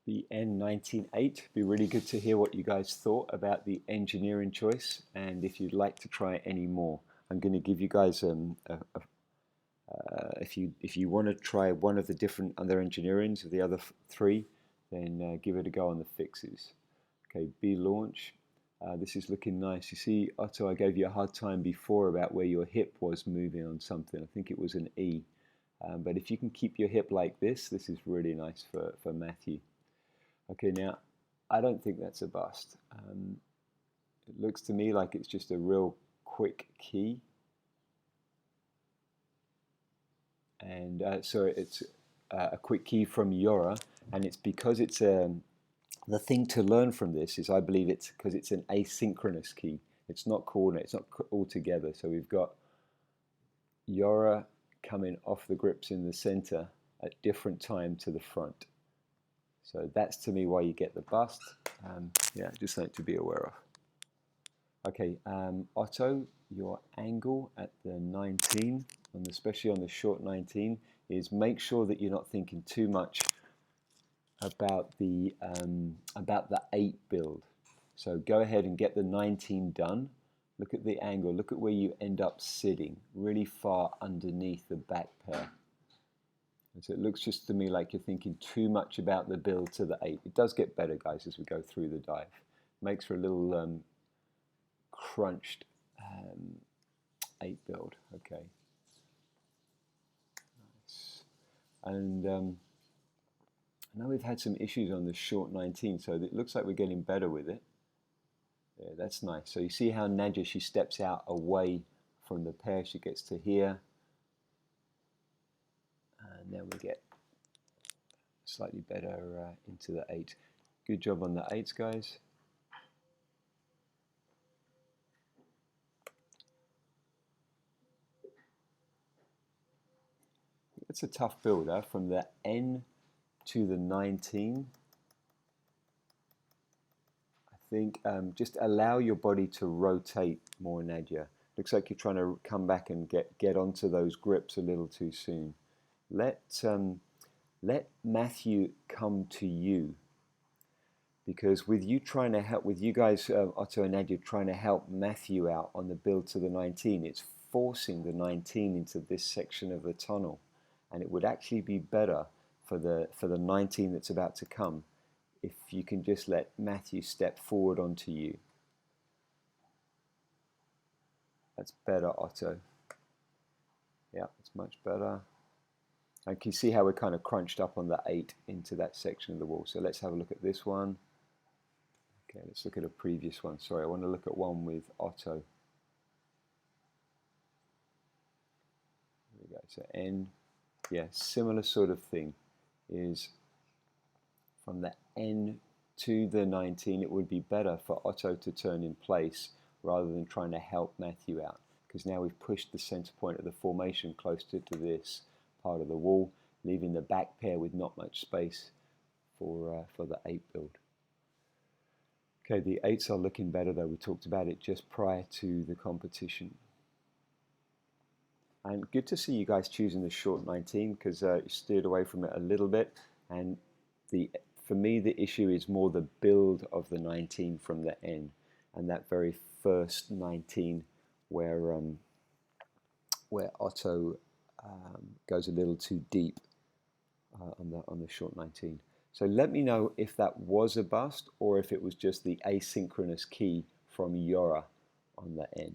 The N198. Be really good to hear what you guys thought about the engineering choice, and if you'd like to try any more. I'm going to give you guys if you want to try one of the different other engineerings of the other three, then give it a go on the fixes. Okay, B launch. This is looking nice. You see, Otto, I gave you a hard time before about where your hip was moving on something. I think it was an E. But if you can keep your hip like this is really nice for Matthew. Okay, now, I don't think that's a bust. It looks to me like it's just a real quick key. And so it's a quick key from Yora, and it's because it's the thing to learn from this is I believe it's because it's an asynchronous key. It's not coordinate, it's not all together. So we've got Yora coming off the grips in the center at different time to the front. So that's to me why you get the bust. Yeah, just something to be aware of. Okay, Otto, your angle at the 19, and especially on the short 19, is make sure that you're not thinking too much about the 8 build. So go ahead and get the 19 done. Look at the angle. Look at where you end up sitting, really far underneath the back pair. And so it looks just to me like you're thinking too much about the build to the 8. It does get better, guys, as we go through the dive. Makes for a little crunched 8 build. Okay. Nice. And I know we've had some issues on the short 19, so it looks like we're getting better with it. Yeah, that's nice. So you see how Nadja, she steps out away from the pair. She gets to here. And then we get slightly better into the 8. Good job on the 8s, guys. It's a tough builder from the N to the 19. I think just allow your body to rotate more, Nadja. Looks like you're trying to come back and get onto those grips a little too soon. Let Matthew come to you, because with you trying to help, with you guys, Otto and Nadja, trying to help Matthew out on the build to the 19, it's forcing the 19 into this section of the tunnel, and it would actually be better for the 19 that's about to come if you can just let Matthew step forward onto you. That's better, Otto. Yeah, it's much better. And can you see how we're kind of crunched up on the 8 into that section of the wall? So let's have a look at this one. Okay, let's look at a previous one. Sorry, I want to look at one with Otto. There we go. So N, yeah, similar sort of thing is from the N to the 19, it would be better for Otto to turn in place rather than trying to help Matthew out, because now we've pushed the center point of the formation closer to this part of the wall, leaving the back pair with not much space for the 8 build. Okay, the 8s are looking better though. We talked about it just prior to the competition. And good to see you guys choosing the short 19, because you steered away from it a little bit. And for me, the issue is more the build of the 19 from the N, and that very first 19 where Otto goes a little too deep on the short 19. So let me know if that was a bust or if it was just the asynchronous key from Yora on the N.